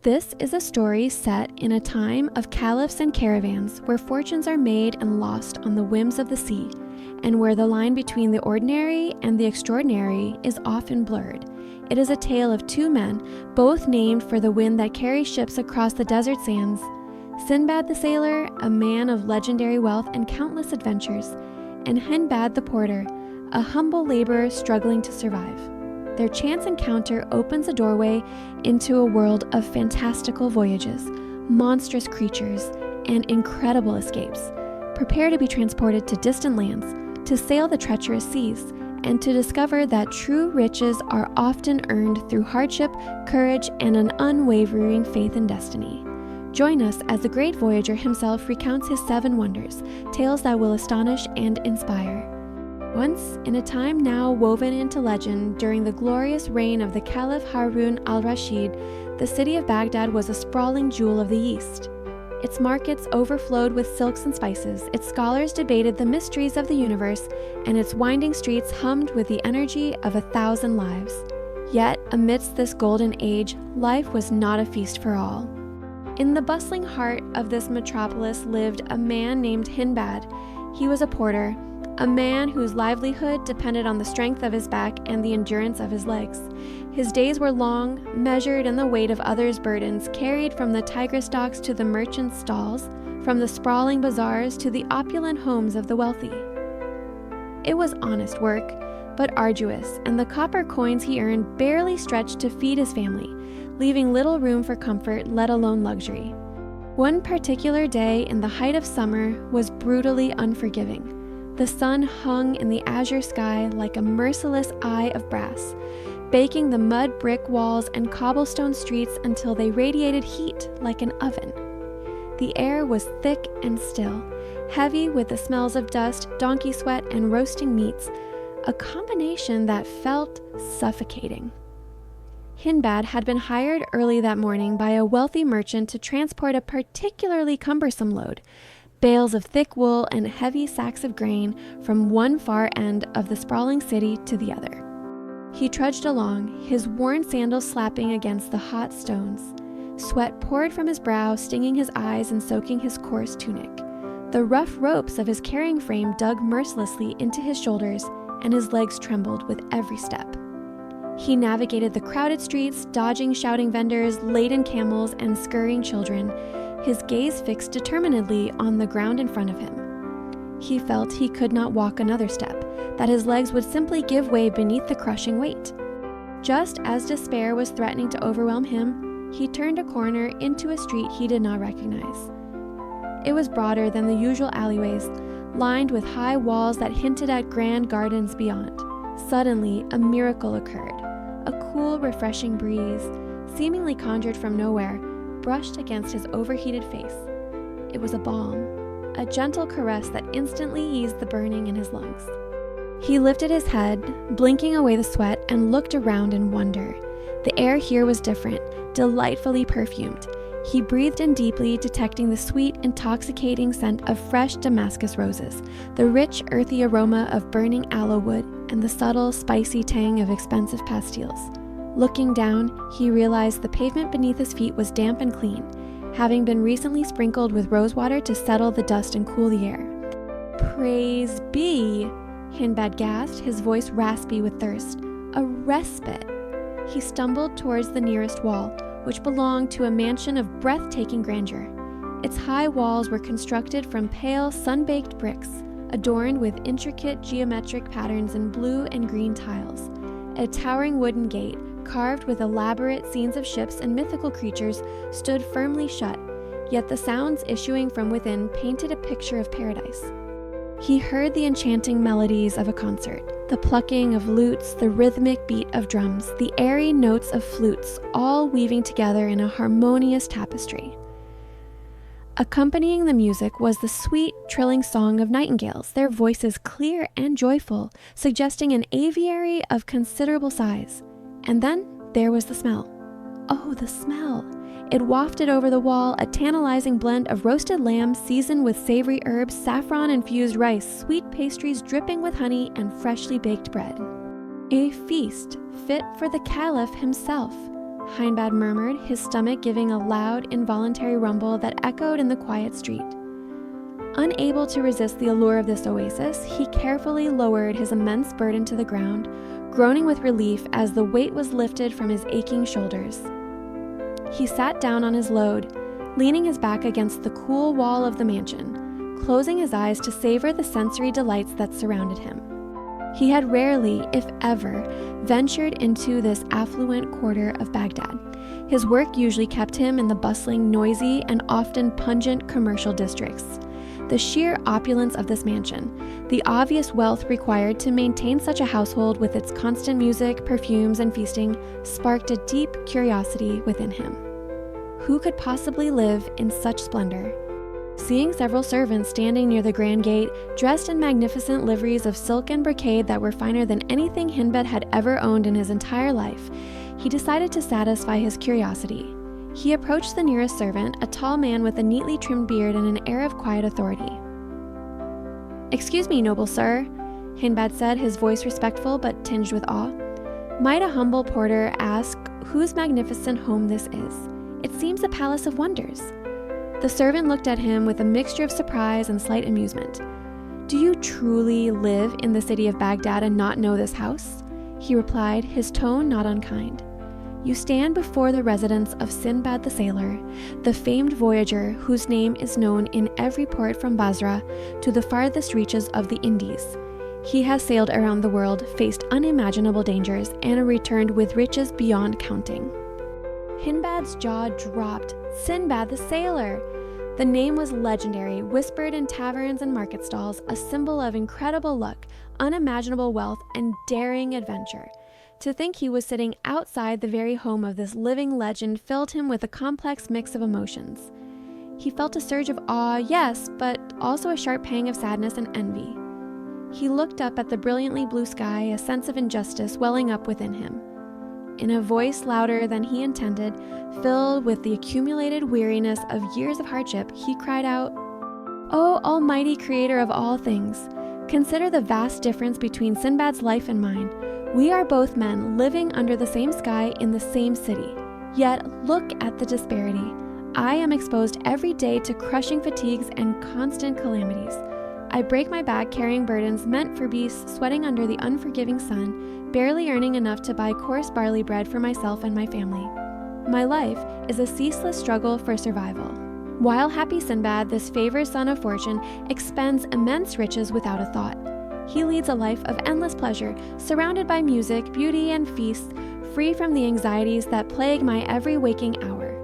This is a story set in a time of caliphs and caravans where fortunes are made and lost on the whims of the sea, and where the line between the ordinary and the extraordinary is often blurred. It is a tale of two men, both named for the wind that carries ships across the desert sands. Sinbad the sailor, a man of legendary wealth and countless adventures, and Hindbad the porter, a humble laborer struggling to survive. Their chance encounter opens a doorway into a world of fantastical voyages, monstrous creatures, and incredible escapes. Prepare to be transported to distant lands, to sail the treacherous seas, and to discover that true riches are often earned through hardship, courage, and an unwavering faith in destiny. Join us as the great voyager himself recounts his 7 wonders, tales that will astonish and inspire. Once, in a time now woven into legend, during the glorious reign of the Caliph Harun al-Rashid, the city of Baghdad was a sprawling jewel of the East. Its markets overflowed with silks and spices, its scholars debated the mysteries of the universe, and its winding streets hummed with the energy of 1,000 lives. Yet, amidst this golden age, life was not a feast for all. In the bustling heart of this metropolis lived a man named Hindbad. He was a porter, a man whose livelihood depended on the strength of his back and the endurance of his legs. His days were long, measured in the weight of others' burdens, carried from the tigress docks to the merchants' stalls, from the sprawling bazaars to the opulent homes of the wealthy. It was honest work, but arduous, and the copper coins he earned barely stretched to feed his family, leaving little room for comfort, let alone luxury. One particular day in the height of summer was brutally unforgiving. The sun hung in the azure sky like a merciless eye of brass, baking the mud brick walls and cobblestone streets until they radiated heat like an oven. The air was thick and still, heavy with the smells of dust, donkey sweat, and roasting meats, a combination that felt suffocating. Hindbad had been hired early that morning by a wealthy merchant to transport a particularly cumbersome load, bales of thick wool and heavy sacks of grain from one far end of the sprawling city to the other. He trudged along, his worn sandals slapping against the hot stones. Sweat poured from his brow, stinging his eyes and soaking his coarse tunic. The rough ropes of his carrying frame dug mercilessly into his shoulders, and his legs trembled with every step. He navigated the crowded streets, dodging shouting vendors, laden camels, and scurrying children, his gaze fixed determinedly on the ground in front of him. He felt he could not walk another step, that his legs would simply give way beneath the crushing weight. Just as despair was threatening to overwhelm him, he turned a corner into a street he did not recognize. It was broader than the usual alleyways, lined with high walls that hinted at grand gardens beyond. Suddenly, a miracle occurred. A cool, refreshing breeze, seemingly conjured from nowhere, brushed against his overheated face. It was a balm, a gentle caress that instantly eased the burning in his lungs. He lifted his head, blinking away the sweat, and looked around in wonder. The air here was different, delightfully perfumed. He breathed in deeply, detecting the sweet, intoxicating scent of fresh Damascus roses, the rich, earthy aroma of burning aloe wood, and the subtle, spicy tang of expensive pastilles. Looking down, he realized the pavement beneath his feet was damp and clean, having been recently sprinkled with rosewater to settle the dust and cool the air. "Praise be!" Hindbad gasped, his voice raspy with thirst. "A respite!" He stumbled towards the nearest wall, which belonged to a mansion of breathtaking grandeur. Its high walls were constructed from pale, sun-baked bricks, adorned with intricate geometric patterns in blue and green tiles. A towering wooden gate, carved with elaborate scenes of ships and mythical creatures, stood firmly shut, yet the sounds issuing from within painted a picture of paradise. He heard the enchanting melodies of a concert, the plucking of lutes, the rhythmic beat of drums, the airy notes of flutes, all weaving together in a harmonious tapestry. Accompanying the music was the sweet, trilling song of nightingales, their voices clear and joyful, suggesting an aviary of considerable size. And then there was the smell. Oh, the smell! It wafted over the wall, a tantalizing blend of roasted lamb seasoned with savory herbs, saffron-infused rice, sweet pastries dripping with honey, and freshly baked bread. A feast fit for the Caliph himself. Hindbad murmured, his stomach giving a loud, involuntary rumble that echoed in the quiet street. Unable to resist the allure of this oasis, he carefully lowered his immense burden to the ground, groaning with relief as the weight was lifted from his aching shoulders. He sat down on his load, leaning his back against the cool wall of the mansion, closing his eyes to savor the sensory delights that surrounded him. He had rarely, if ever, ventured into this affluent quarter of Baghdad. His work usually kept him in the bustling, noisy, and often pungent commercial districts. The sheer opulence of this mansion, the obvious wealth required to maintain such a household with its constant music, perfumes, and feasting, sparked a deep curiosity within him. Who could possibly live in such splendor? Seeing several servants standing near the grand gate, dressed in magnificent liveries of silk and brocade that were finer than anything Hindbad had ever owned in his entire life, he decided to satisfy his curiosity. He approached the nearest servant, a tall man with a neatly trimmed beard and an air of quiet authority. "Excuse me, noble sir," Hindbad said, his voice respectful but tinged with awe. "Might a humble porter ask whose magnificent home this is? It seems a palace of wonders." The servant looked at him with a mixture of surprise and slight amusement. "Do you truly live in the city of Baghdad and not know this house?" he replied, his tone not unkind. "You stand before the residence of Sinbad the sailor, the famed voyager whose name is known in every port from Basra to the farthest reaches of the Indies. He has sailed around the world, faced unimaginable dangers, and returned with riches beyond counting." Hindbad's jaw dropped. Sinbad the sailor! The name was legendary, whispered in taverns and market stalls, a symbol of incredible luck, unimaginable wealth, and daring adventure. To think he was sitting outside the very home of this living legend filled him with a complex mix of emotions. He felt a surge of awe, yes, but also a sharp pang of sadness and envy. He looked up at the brilliantly blue sky, a sense of injustice welling up within him. In a voice louder than he intended, filled with the accumulated weariness of years of hardship, he cried out, "O almighty creator of all things, consider the vast difference between Sinbad's life and mine. We are both men living under the same sky in the same city. Yet look at the disparity. I am exposed every day to crushing fatigues and constant calamities. I break my back carrying burdens meant for beasts sweating under the unforgiving sun, barely earning enough to buy coarse barley bread for myself and my family. My life is a ceaseless struggle for survival. While happy Sinbad, this favored son of fortune, expends immense riches without a thought. He leads a life of endless pleasure, surrounded by music, beauty, and feasts, free from the anxieties that plague my every waking hour.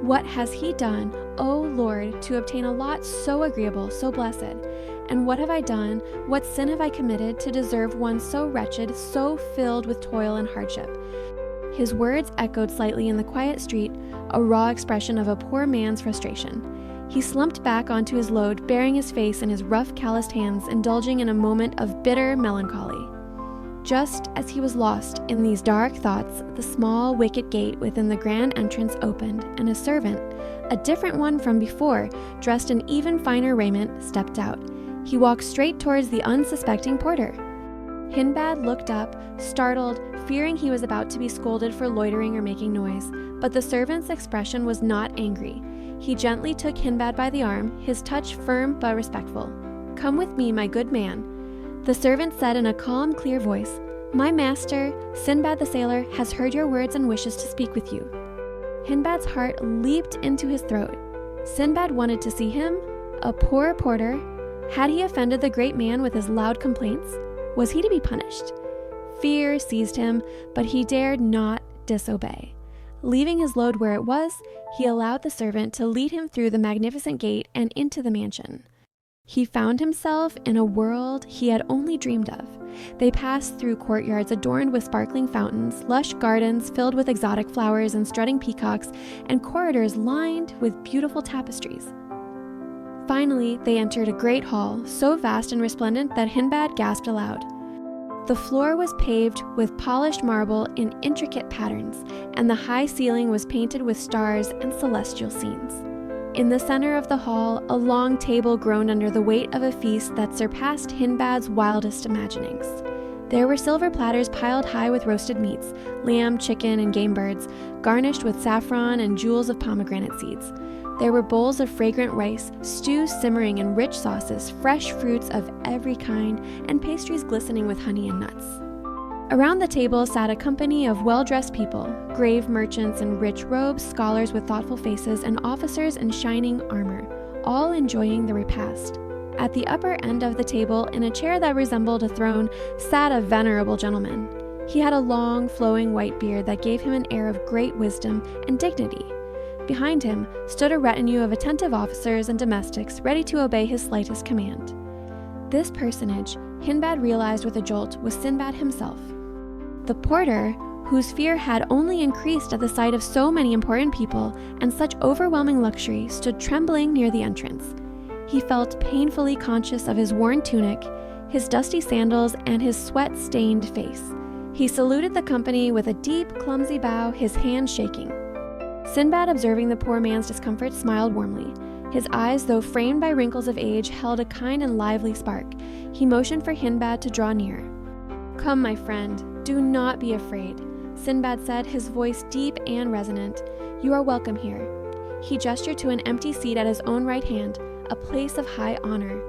What has he done, O Lord, to obtain a lot so agreeable, so blessed? And what have I done, what sin have I committed to deserve one so wretched, so filled with toil and hardship?" His words echoed slightly in the quiet street, a raw expression of a poor man's frustration. He slumped back onto his load, burying his face in his rough, calloused hands, indulging in a moment of bitter melancholy. Just as he was lost in these dark thoughts, the small wicket gate within the grand entrance opened, and a servant, a different one from before, dressed in even finer raiment, stepped out. He walked straight towards the unsuspecting porter. Hindbad looked up, startled, fearing he was about to be scolded for loitering or making noise, but the servant's expression was not angry. He gently took Hindbad by the arm, his touch firm but respectful. "Come with me, my good man," the servant said in a calm, clear voice. "My master, Sinbad the sailor, has heard your words and wishes to speak with you." Hindbad's heart leaped into his throat. Sinbad wanted to see him? A poor porter? Had he offended the great man with his loud complaints? Was he to be punished? Fear seized him, but he dared not disobey. Leaving his load where it was, he allowed the servant to lead him through the magnificent gate and into the mansion. He found himself in a world he had only dreamed of. They passed through courtyards adorned with sparkling fountains, lush gardens filled with exotic flowers and strutting peacocks, and corridors lined with beautiful tapestries. Finally, they entered a great hall, so vast and resplendent that Hindbad gasped aloud. The floor was paved with polished marble in intricate patterns, and the high ceiling was painted with stars and celestial scenes. In the center of the hall, a long table groaned under the weight of a feast that surpassed Hindbad's wildest imaginings. There were silver platters piled high with roasted meats, lamb, chicken, and game birds, garnished with saffron and jewels of pomegranate seeds. There were bowls of fragrant rice, stews simmering in rich sauces, fresh fruits of every kind, and pastries glistening with honey and nuts. Around the table sat a company of well-dressed people, grave merchants in rich robes, scholars with thoughtful faces, and officers in shining armor, all enjoying the repast. At the upper end of the table, in a chair that resembled a throne, sat a venerable gentleman. He had a long, flowing white beard that gave him an air of great wisdom and dignity. Behind him stood a retinue of attentive officers and domestics ready to obey his slightest command. This personage, Hindbad realized with a jolt, was Sinbad himself. The porter, whose fear had only increased at the sight of so many important people and such overwhelming luxury, stood trembling near the entrance. He felt painfully conscious of his worn tunic, his dusty sandals, and his sweat-stained face. He saluted the company with a deep, clumsy bow, his hand shaking. Sinbad, observing the poor man's discomfort, smiled warmly. His eyes, though framed by wrinkles of age, held a kind and lively spark. He motioned for Hindbad to draw near. "Come, my friend, do not be afraid," Sinbad said, his voice deep and resonant. "You are welcome here." He gestured to an empty seat at his own right hand, a place of high honor.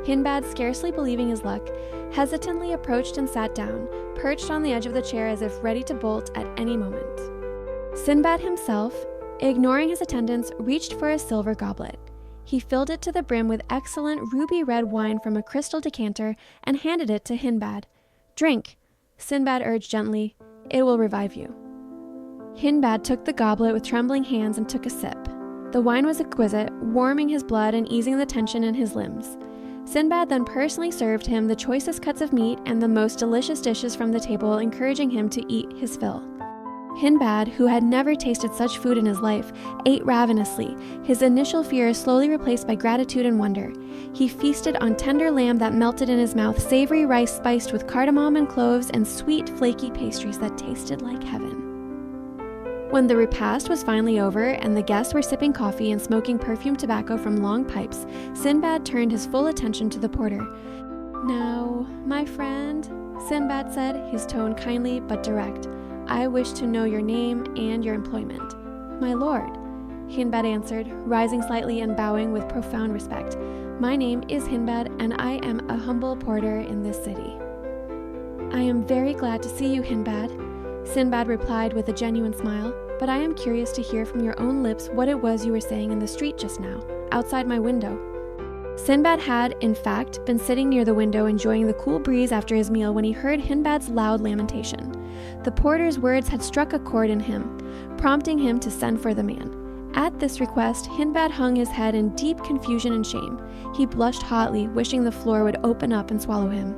Hindbad, scarcely believing his luck, hesitantly approached and sat down, perched on the edge of the chair as if ready to bolt at any moment. Sinbad himself, ignoring his attendants, reached for a silver goblet. He filled it to the brim with excellent ruby-red wine from a crystal decanter and handed it to Hindbad. "Drink," Sinbad urged gently. "It will revive you." Hindbad took the goblet with trembling hands and took a sip. The wine was exquisite, warming his blood and easing the tension in his limbs. Sinbad then personally served him the choicest cuts of meat and the most delicious dishes from the table, encouraging him to eat his fill. Hindbad, who had never tasted such food in his life, ate ravenously, his initial fear slowly replaced by gratitude and wonder. He feasted on tender lamb that melted in his mouth, savory rice spiced with cardamom and cloves, and sweet, flaky pastries that tasted like heaven. When the repast was finally over and the guests were sipping coffee and smoking perfumed tobacco from long pipes, Sinbad turned his full attention to the porter. "Now, my friend," Sinbad said, his tone kindly but direct, "I wish to know your name and your employment." "My lord," Hindbad answered, rising slightly and bowing with profound respect. "My name is Hindbad, and I am a humble porter in this city." "I am very glad to see you, Hindbad," Sinbad replied with a genuine smile, "but I am curious to hear from your own lips what it was you were saying in the street just now, outside my window." Sinbad had, in fact, been sitting near the window enjoying the cool breeze after his meal when he heard Hindbad's loud lamentation. The porter's words had struck a chord in him, prompting him to send for the man. At this request, Hindbad hung his head in deep confusion and shame. He blushed hotly, wishing the floor would open up and swallow him.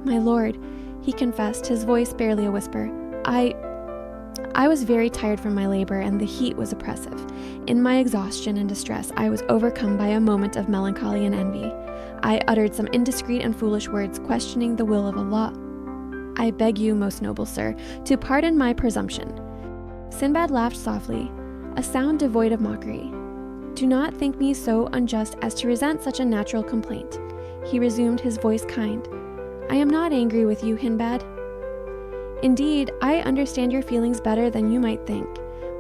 "My lord," he confessed, his voice barely a whisper, I was very tired from my labor, and the heat was oppressive. In my exhaustion and distress, I was overcome by a moment of melancholy and envy. I uttered some indiscreet and foolish words, questioning the will of Allah. I beg you, most noble sir, to pardon my presumption." Sinbad laughed softly, a sound devoid of mockery. "Do not think me so unjust as to resent such a natural complaint," he resumed, his voice kind. "I am not angry with you, Hindbad. Indeed, I understand your feelings better than you might think,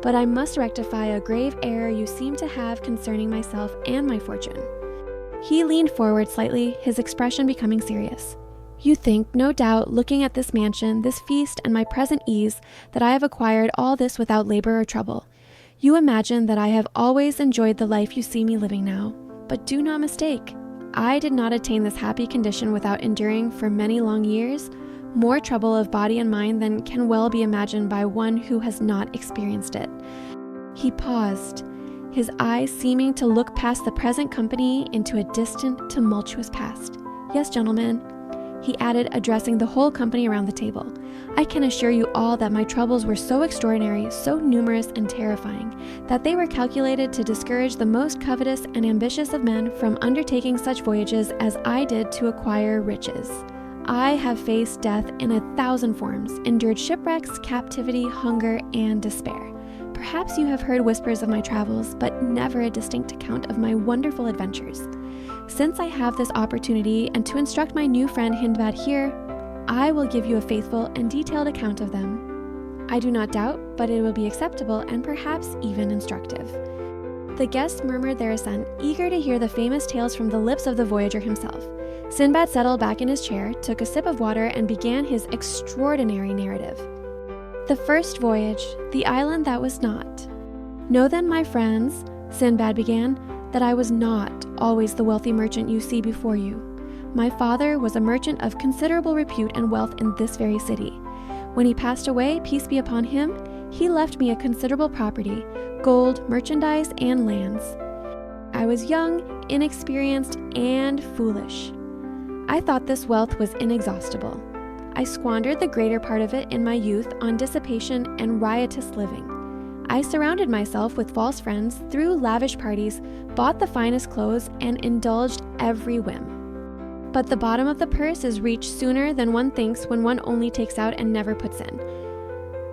but I must rectify a grave error you seem to have concerning myself and my fortune." He leaned forward slightly, his expression becoming serious. "You think, no doubt, looking at this mansion, this feast, and my present ease, that I have acquired all this without labor or trouble. You imagine that I have always enjoyed the life you see me living now, but do not mistake. I did not attain this happy condition without enduring, for many long years, more trouble of body and mind than can well be imagined by one who has not experienced it." He paused, his eyes seeming to look past the present company into a distant, tumultuous past. "Yes, gentlemen," he added, addressing the whole company around the table, "I can assure you all that my troubles were so extraordinary, so numerous and terrifying, that they were calculated to discourage the most covetous and ambitious of men from undertaking such voyages as I did to acquire riches. I have faced death in 1,000 forms, endured shipwrecks, captivity, hunger, and despair. Perhaps you have heard whispers of my travels, but never a distinct account of my wonderful adventures. Since I have this opportunity, and to instruct my new friend Hindbad here, I will give you a faithful and detailed account of them. I do not doubt, but it will be acceptable and perhaps even instructive." The guests murmured their assent, eager to hear the famous tales from the lips of the voyager himself. Sinbad settled back in his chair, took a sip of water, and began his extraordinary narrative. The First Voyage, the Island That Was Not. "Know then, my friends," Sinbad began, "that I was not always the wealthy merchant you see before you. My father was a merchant of considerable repute and wealth in this very city. When he passed away, peace be upon him, he left me a considerable property, gold, merchandise, and lands. I was young, inexperienced, and foolish. I thought this wealth was inexhaustible. I squandered the greater part of it in my youth on dissipation and riotous living. I surrounded myself with false friends, threw lavish parties, bought the finest clothes, and indulged every whim. But the bottom of the purse is reached sooner than one thinks when one only takes out and never puts in.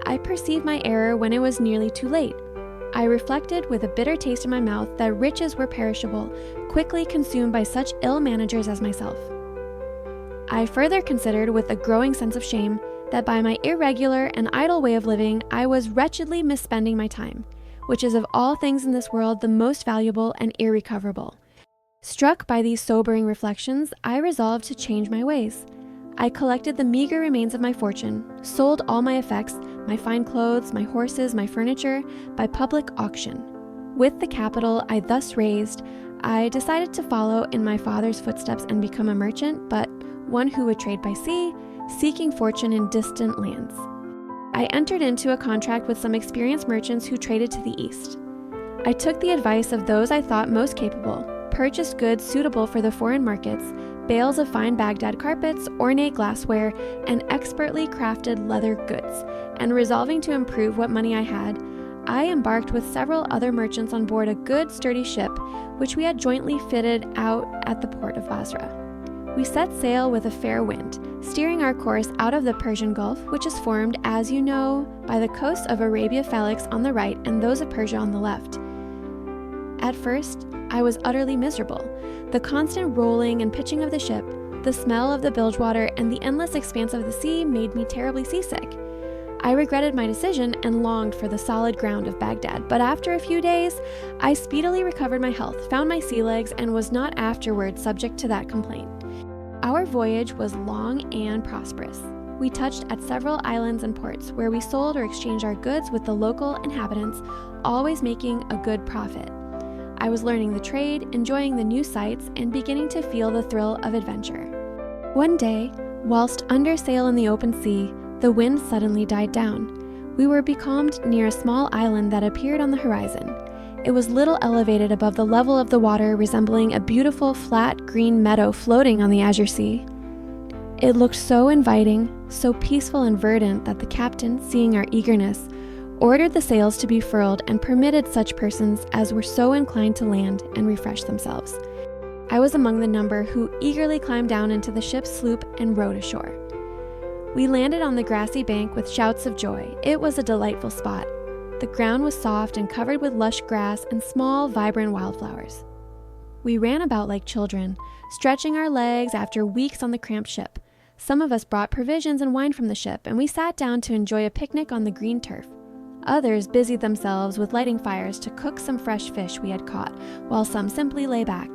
I perceived my error when it was nearly too late. I reflected with a bitter taste in my mouth that riches were perishable, quickly consumed by such ill managers as myself. I further considered with a growing sense of shame that by my irregular and idle way of living, I was wretchedly misspending my time, which is of all things in this world the most valuable and irrecoverable. Struck by these sobering reflections, I resolved to change my ways. I collected the meager remains of my fortune, sold all my effects, my fine clothes, my horses, my furniture, by public auction. With the capital I thus raised, I decided to follow in my father's footsteps and become a merchant, but one who would trade by sea, seeking fortune in distant lands. I entered into a contract with some experienced merchants who traded to the east. I took the advice of those I thought most capable, purchased goods suitable for the foreign markets, bales of fine Baghdad carpets, ornate glassware, and expertly crafted leather goods, and resolving to improve what money I had, I embarked with several other merchants on board a good sturdy ship, which we had jointly fitted out at the port of Basra. We set sail with a fair wind, steering our course out of the Persian Gulf, which is formed, as you know, by the coasts of Arabia Felix on the right and those of Persia on the left. At first, I was utterly miserable. The constant rolling and pitching of the ship, the smell of the bilge water, and the endless expanse of the sea made me terribly seasick. I regretted my decision and longed for the solid ground of Baghdad, but after a few days, I speedily recovered my health, found my sea legs, and was not afterward subject to that complaint. Our voyage was long and prosperous. We touched at several islands and ports where we sold or exchanged our goods with the local inhabitants, always making a good profit. I was learning the trade, enjoying the new sights, and beginning to feel the thrill of adventure. One day, whilst under sail in the open sea, the wind suddenly died down. We were becalmed near a small island that appeared on the horizon. It was little elevated above the level of the water, resembling a beautiful flat green meadow floating on the azure sea. It looked so inviting, so peaceful and verdant that the captain, seeing our eagerness, ordered the sails to be furled and permitted such persons as were so inclined to land and refresh themselves. I was among the number who eagerly climbed down into the ship's sloop and rowed ashore. We landed on the grassy bank with shouts of joy. It was a delightful spot. The ground was soft and covered with lush grass and small, vibrant wildflowers. We ran about like children, stretching our legs after weeks on the cramped ship. Some of us brought provisions and wine from the ship, and we sat down to enjoy a picnic on the green turf. Others busied themselves with lighting fires to cook some fresh fish we had caught, while some simply lay back,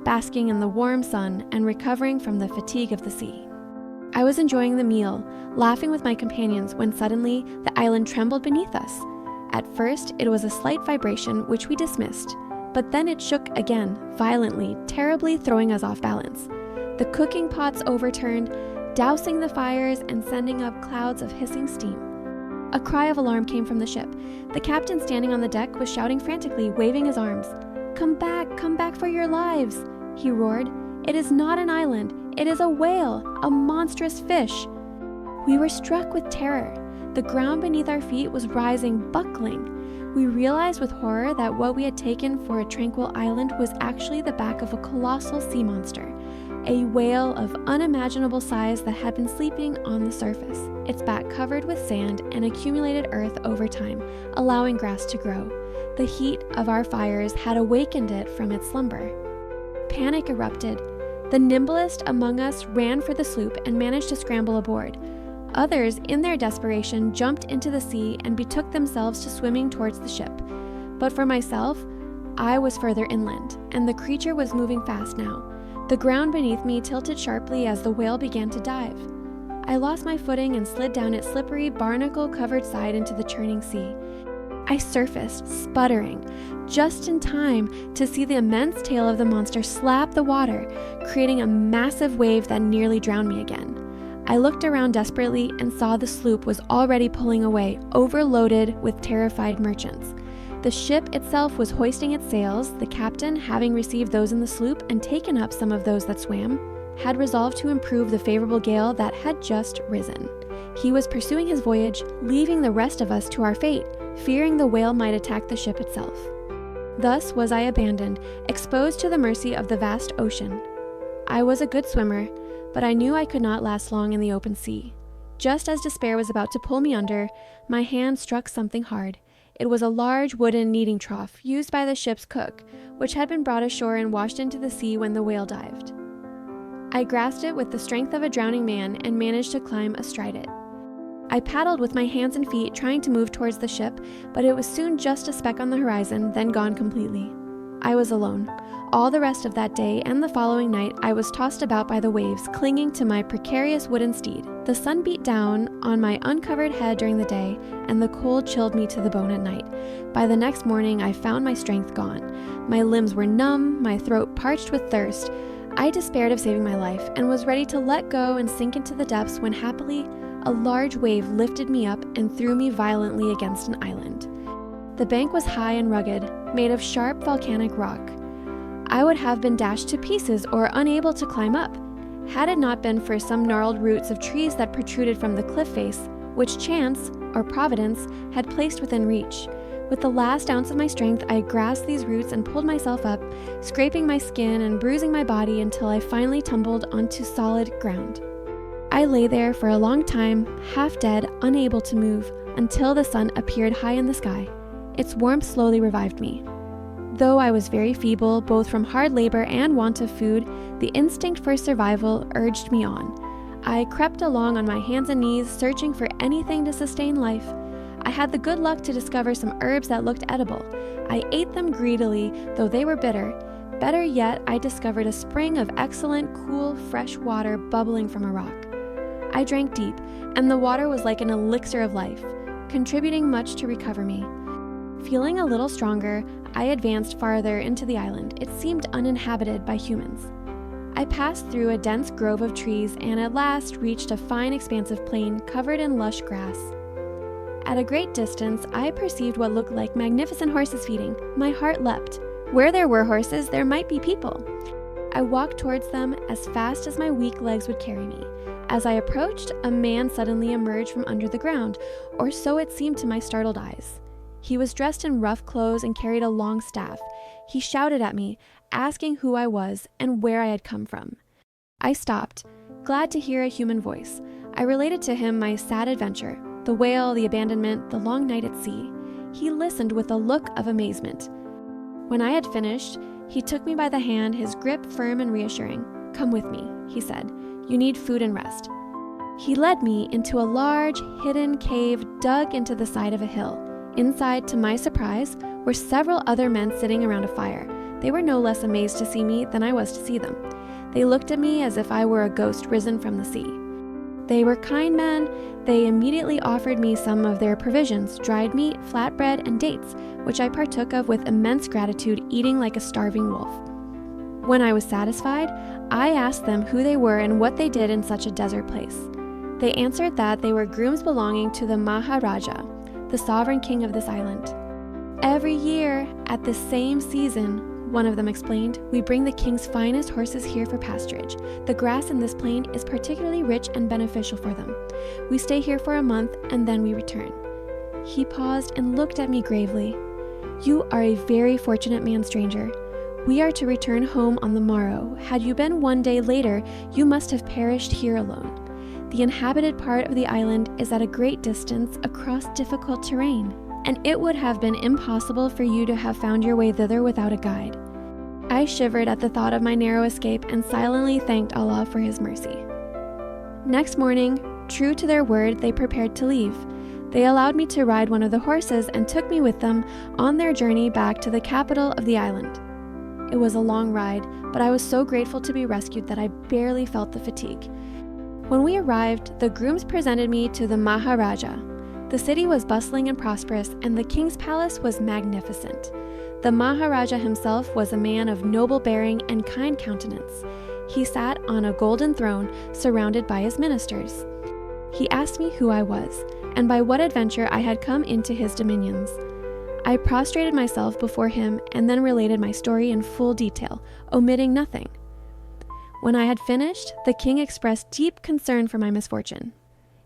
basking in the warm sun and recovering from the fatigue of the sea. I was enjoying the meal, laughing with my companions, when suddenly the island trembled beneath us. At first, it was a slight vibration which we dismissed, but then it shook again, violently, terribly throwing us off balance. The cooking pots overturned, dousing the fires and sending up clouds of hissing steam. A cry of alarm came from the ship. The captain standing on the deck was shouting frantically, waving his arms. Come back for your lives," he roared. "It is not an island, it is a whale, a monstrous fish." We were struck with terror. The ground beneath our feet was rising, buckling. We realized with horror that what we had taken for a tranquil island was actually the back of a colossal sea monster, a whale of unimaginable size that had been sleeping on the surface, its back covered with sand and accumulated earth over time, allowing grass to grow. The heat of our fires had awakened it from its slumber. Panic erupted. The nimblest among us ran for the sloop and managed to scramble aboard. Others, in their desperation, jumped into the sea and betook themselves to swimming towards the ship. But for myself, I was further inland, and the creature was moving fast now. The ground beneath me tilted sharply as the whale began to dive. I lost my footing and slid down its slippery, barnacle-covered side into the churning sea. I surfaced, sputtering, just in time to see the immense tail of the monster slap the water, creating a massive wave that nearly drowned me again. I looked around desperately and saw the sloop was already pulling away, overloaded with terrified merchants. The ship itself was hoisting its sails. The captain, having received those in the sloop and taken up some of those that swam, had resolved to improve the favorable gale that had just risen. He was pursuing his voyage, leaving the rest of us to our fate, fearing the whale might attack the ship itself. Thus was I abandoned, exposed to the mercy of the vast ocean. I was a good swimmer, but I knew I could not last long in the open sea. Just as despair was about to pull me under, my hand struck something hard. It was a large wooden kneading trough used by the ship's cook, which had been brought ashore and washed into the sea when the whale dived. I grasped it with the strength of a drowning man and managed to climb astride it. I paddled with my hands and feet, trying to move towards the ship, but it was soon just a speck on the horizon, then gone completely. I was alone. All the rest of that day and the following night, I was tossed about by the waves, clinging to my precarious wooden steed. The sun beat down on my uncovered head during the day, and the cold chilled me to the bone at night. By the next morning, I found my strength gone. My limbs were numb, my throat parched with thirst. I despaired of saving my life, and was ready to let go and sink into the depths when happily, a large wave lifted me up and threw me violently against an island. The bank was high and rugged, made of sharp volcanic rock. I would have been dashed to pieces or unable to climb up, had it not been for some gnarled roots of trees that protruded from the cliff face, which chance, or providence, had placed within reach. With the last ounce of my strength, I grasped these roots and pulled myself up, scraping my skin and bruising my body until I finally tumbled onto solid ground. I lay there for a long time, half dead, unable to move, until the sun appeared high in the sky. Its warmth slowly revived me. Though I was very feeble, both from hard labor and want of food, the instinct for survival urged me on. I crept along on my hands and knees, searching for anything to sustain life. I had the good luck to discover some herbs that looked edible. I ate them greedily, though they were bitter. Better yet, I discovered a spring of excellent, cool, fresh water bubbling from a rock. I drank deep, and the water was like an elixir of life, contributing much to recover me. Feeling a little stronger, I advanced farther into the island. It seemed uninhabited by humans. I passed through a dense grove of trees and at last reached a fine expansive plain covered in lush grass. At a great distance, I perceived what looked like magnificent horses feeding. My heart leapt. Where there were horses, there might be people. I walked towards them as fast as my weak legs would carry me. As I approached, a man suddenly emerged from under the ground, or so it seemed to my startled eyes. He was dressed in rough clothes and carried a long staff. He shouted at me, asking who I was and where I had come from. I stopped, glad to hear a human voice. I related to him my sad adventure, the whale, the abandonment, the long night at sea. He listened with a look of amazement. When I had finished, he took me by the hand, his grip firm and reassuring. "Come with me," he said. "You need food and rest." He led me into a large, hidden cave dug into the side of a hill. Inside, to my surprise, were several other men sitting around a fire. They were no less amazed to see me than I was to see them. They looked at me as if I were a ghost risen from the sea. They were kind men. They immediately offered me some of their provisions, dried meat, flatbread, and dates, which I partook of with immense gratitude, eating like a starving wolf. When I was satisfied, I asked them who they were and what they did in such a desert place. They answered that they were grooms belonging to the Maharaja, the sovereign king of this island. "Every year, at the same season," one of them explained, "we bring the king's finest horses here for pasturage. The grass in this plain is particularly rich and beneficial for them. We stay here for a month and then we return." He paused and looked at me gravely. "You are a very fortunate man, stranger. We are to return home on the morrow. Had you been one day later, you must have perished here alone. The inhabited part of the island is at a great distance across difficult terrain, and it would have been impossible for you to have found your way thither without a guide. I shivered at the thought of my narrow escape and silently thanked Allah for His mercy. Next morning, true to their word, they prepared to leave. They allowed me to ride one of the horses and took me with them on their journey back to the capital of the island. It was a long ride, but I was so grateful to be rescued that I barely felt the fatigue. When we arrived, the grooms presented me to the Maharaja. The city was bustling and prosperous, and the king's palace was magnificent. The Maharaja himself was a man of noble bearing and kind countenance. He sat on a golden throne, surrounded by his ministers. He asked me who I was, and by what adventure I had come into his dominions. I prostrated myself before him and then related my story in full detail, omitting nothing. When I had finished, the king expressed deep concern for my misfortune.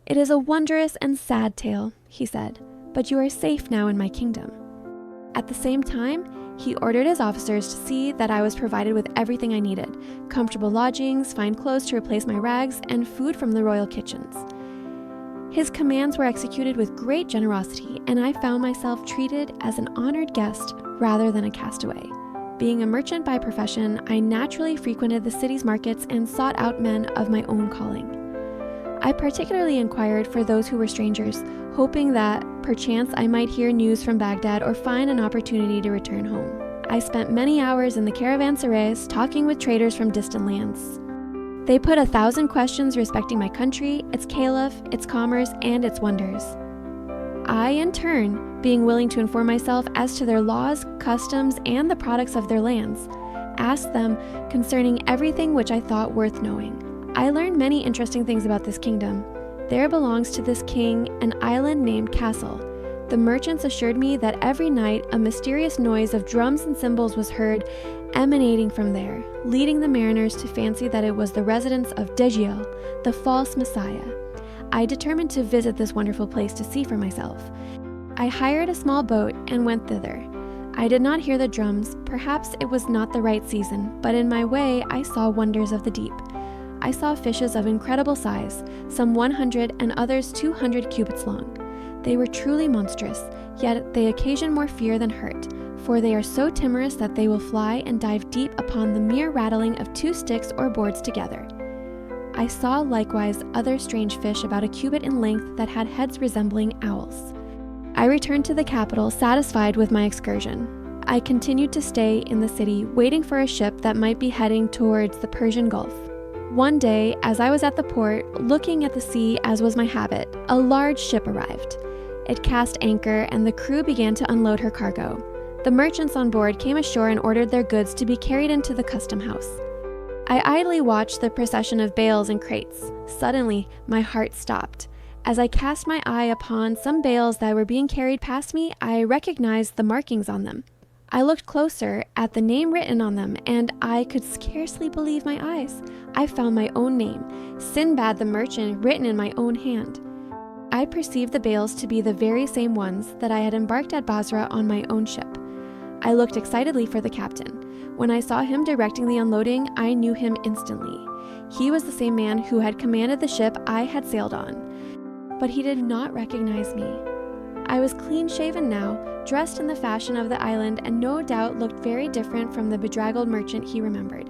"It is a wondrous and sad tale," he said, "but you are safe now in my kingdom." At the same time, he ordered his officers to see that I was provided with everything I needed: comfortable lodgings, fine clothes to replace my rags, and food from the royal kitchens. His commands were executed with great generosity, and I found myself treated as an honored guest rather than a castaway. Being a merchant by profession, I naturally frequented the city's markets and sought out men of my own calling. I particularly inquired for those who were strangers, hoping that, perchance, I might hear news from Baghdad or find an opportunity to return home. I spent many hours in the caravanserais talking with traders from distant lands. They put 1,000 questions respecting my country, its caliph, its commerce, and its wonders. I, in turn, being willing to inform myself as to their laws, customs, and the products of their lands, asked them concerning everything which I thought worth knowing. I learned many interesting things about this kingdom. There belongs to this king an island named Castle. The merchants assured me that every night a mysterious noise of drums and cymbals was heard emanating from there, leading the mariners to fancy that it was the residence of Dajjal, the false messiah. I determined to visit this wonderful place to see for myself. I hired a small boat and went thither. I did not hear the drums, perhaps it was not the right season, but in my way I saw wonders of the deep. I saw fishes of incredible size, some 100 and others 200 cubits long. They were truly monstrous, yet they occasion more fear than hurt, for they are so timorous that they will fly and dive deep upon the mere rattling of 2 sticks or boards together. I saw likewise other strange fish about a cubit in length that had heads resembling owls. I returned to the capital satisfied with my excursion. I continued to stay in the city, waiting for a ship that might be heading towards the Persian Gulf. One day, as I was at the port, looking at the sea as was my habit, a large ship arrived. It cast anchor and the crew began to unload her cargo. The merchants on board came ashore and ordered their goods to be carried into the custom house. I idly watched the procession of bales and crates. Suddenly, my heart stopped. As I cast my eye upon some bales that were being carried past me, I recognized the markings on them. I looked closer at the name written on them, and I could scarcely believe my eyes. I found my own name, Sinbad the merchant, written in my own hand. I perceived the bales to be the very same ones that I had embarked at Basra on my own ship. I looked excitedly for the captain. When I saw him directing the unloading, I knew him instantly. He was the same man who had commanded the ship I had sailed on. But he did not recognize me. I was clean-shaven now, dressed in the fashion of the island, and no doubt looked very different from the bedraggled merchant he remembered.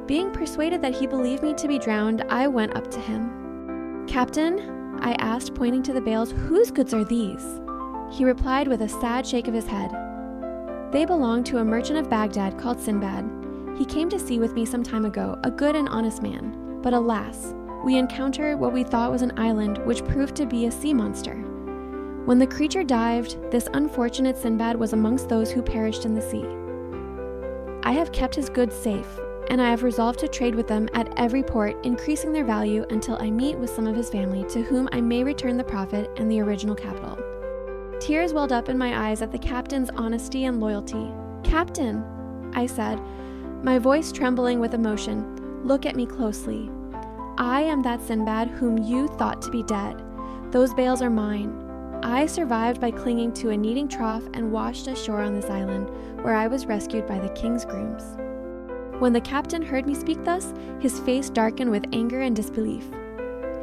Being persuaded that he believed me to be drowned, I went up to him. "Captain," I asked, pointing to the bales, "whose goods are these?" He replied with a sad shake of his head. "They belong to a merchant of Baghdad called Sinbad. He came to sea with me some time ago, a good and honest man. But alas, we encountered what we thought was an island, which proved to be a sea monster. When the creature dived, this unfortunate Sinbad was amongst those who perished in the sea. I have kept his goods safe, and I have resolved to trade with them at every port, increasing their value until I meet with some of his family, to whom I may return the profit and the original capital." Tears welled up in my eyes at the captain's honesty and loyalty. "Captain," I said, my voice trembling with emotion, "look at me closely. I am that Sinbad whom you thought to be dead. Those bales are mine. I survived by clinging to a kneading trough and washed ashore on this island, where I was rescued by the king's grooms." When the captain heard me speak thus, his face darkened with anger and disbelief.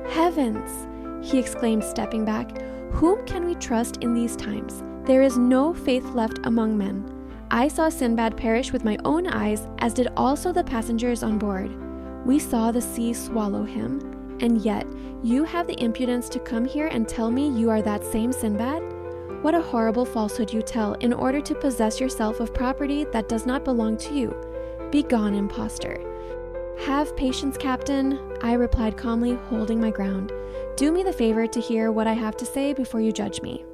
"Heavens!" he exclaimed, stepping back. "Whom can we trust in these times? There is no faith left among men. I saw Sinbad perish with my own eyes, as did also the passengers on board. We saw the sea swallow him, and yet you have the impudence to come here and tell me you are that same Sinbad? What a horrible falsehood you tell in order to possess yourself of property that does not belong to you. Begone, impostor. Have patience, Captain, I replied calmly, holding my ground. Do me the favor to hear what I have to say before you judge me.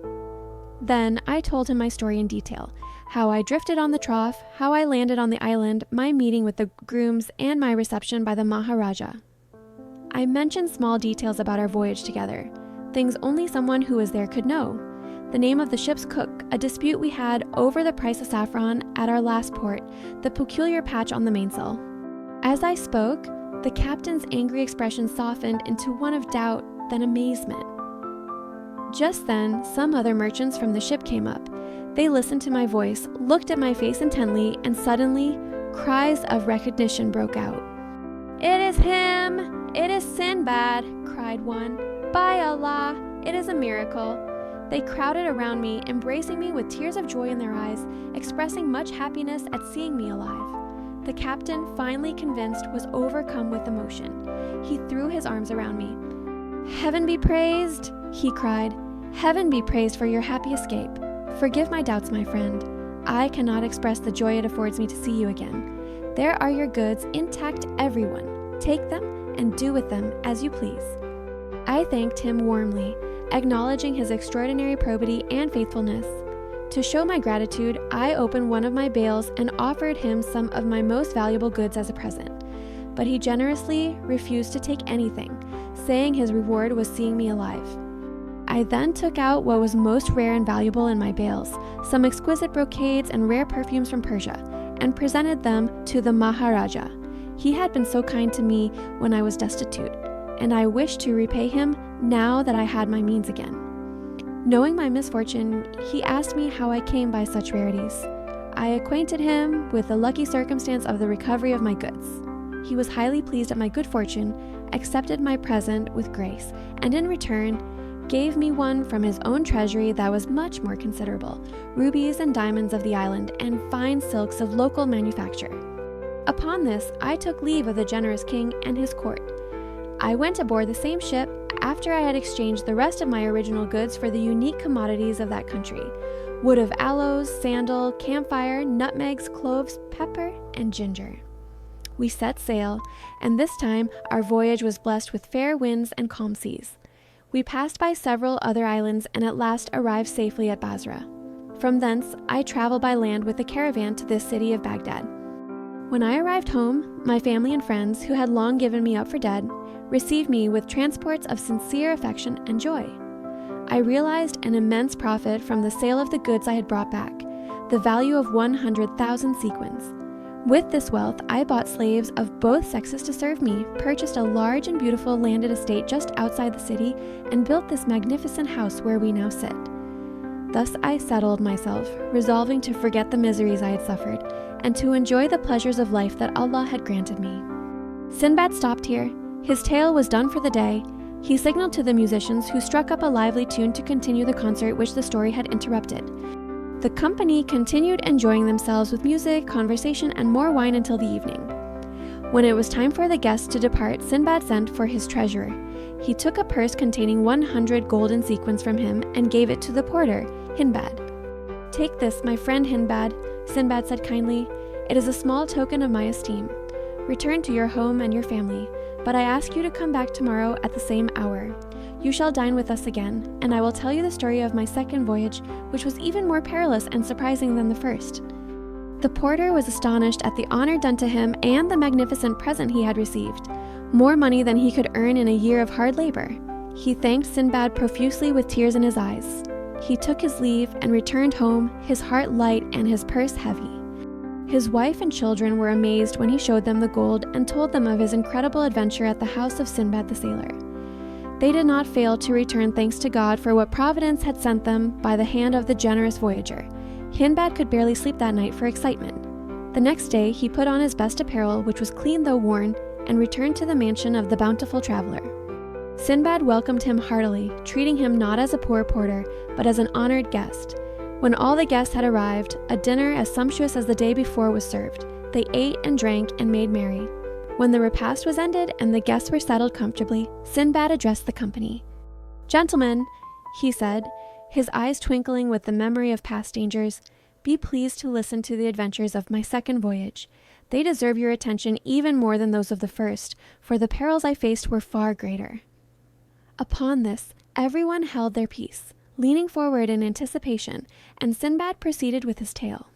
Then I told him my story in detail, how I drifted on the trough, how I landed on the island, my meeting with the grooms, and my reception by the Maharaja. I mentioned small details about our voyage together, things only someone who was there could know. The name of the ship's cook, a dispute we had over the price of saffron at our last port, the peculiar patch on the mainsail. As I spoke, the captain's angry expression softened into one of doubt, then amazement. Just then, some other merchants from the ship came up. They listened to my voice, looked at my face intently, and suddenly, cries of recognition broke out. "It is him! It is Sinbad!" cried one. "By Allah, it is a miracle!" They crowded around me, embracing me with tears of joy in their eyes, expressing much happiness at seeing me alive. The captain, finally convinced, was overcome with emotion. He threw his arms around me. "Heaven be praised!" he cried. "Heaven be praised for your happy escape. Forgive my doubts, my friend. I cannot express the joy it affords me to see you again. There are your goods, intact, everyone. Take them and do with them as you please." I thanked him warmly, acknowledging his extraordinary probity and faithfulness. To show my gratitude, I opened one of my bales and offered him some of my most valuable goods as a present. But he generously refused to take anything, saying his reward was seeing me alive. I then took out what was most rare and valuable in my bales, some exquisite brocades and rare perfumes from Persia, and presented them to the Maharaja. He had been so kind to me when I was destitute, and I wished to repay him now that I had my means again. Knowing my misfortune, he asked me how I came by such rarities. I acquainted him with the lucky circumstance of the recovery of my goods. He was highly pleased at my good fortune, accepted my present with grace, and in return, gave me one from his own treasury that was much more considerable, rubies and diamonds of the island, and fine silks of local manufacture. Upon this, I took leave of the generous king and his court. I went aboard the same ship after I had exchanged the rest of my original goods for the unique commodities of that country: wood of aloes, sandal, camphire, nutmegs, cloves, pepper, and ginger. We set sail, and this time our voyage was blessed with fair winds and calm seas. We passed by several other islands and at last arrived safely at Basra. From thence, I traveled by land with a caravan to this city of Baghdad. When I arrived home, my family and friends, who had long given me up for dead, received me with transports of sincere affection and joy. I realized an immense profit from the sale of the goods I had brought back, the value of 100,000 sequins. With this wealth, I bought slaves of both sexes to serve me, purchased a large and beautiful landed estate just outside the city, and built this magnificent house where we now sit. Thus I settled myself, resolving to forget the miseries I had suffered, and to enjoy the pleasures of life that Allah had granted me. Sinbad stopped here. His tale was done for the day. He signaled to the musicians, who struck up a lively tune to continue the concert which the story had interrupted. The company continued enjoying themselves with music, conversation, and more wine until the evening. When it was time for the guests to depart, Sinbad sent for his treasurer. He took a purse containing 100 golden sequins from him and gave it to the porter, Hindbad. "Take this, my friend Hindbad," Sinbad said kindly. "It is a small token of my esteem. Return to your home and your family, but I ask you to come back tomorrow at the same hour. You shall dine with us again, and I will tell you the story of my second voyage, which was even more perilous and surprising than the first." The porter was astonished at the honor done to him and the magnificent present he had received, more money than he could earn in a year of hard labor. He thanked Sinbad profusely with tears in his eyes. He took his leave and returned home, his heart light and his purse heavy. His wife and children were amazed when he showed them the gold and told them of his incredible adventure at the house of Sinbad the sailor. They did not fail to return thanks to God for what Providence had sent them by the hand of the generous voyager. Hindbad could barely sleep that night for excitement. The next day he put on his best apparel, which was clean though worn, and returned to the mansion of the bountiful traveler. Sinbad welcomed him heartily, treating him not as a poor porter, but as an honored guest. When all the guests had arrived, a dinner as sumptuous as the day before was served. They ate and drank and made merry. When the repast was ended and the guests were settled comfortably, Sinbad addressed the company. "Gentlemen," he said, his eyes twinkling with the memory of past dangers, "be pleased to listen to the adventures of my second voyage. They deserve your attention even more than those of the first, for the perils I faced were far greater." Upon this, everyone held their peace, leaning forward in anticipation, and Sinbad proceeded with his tale.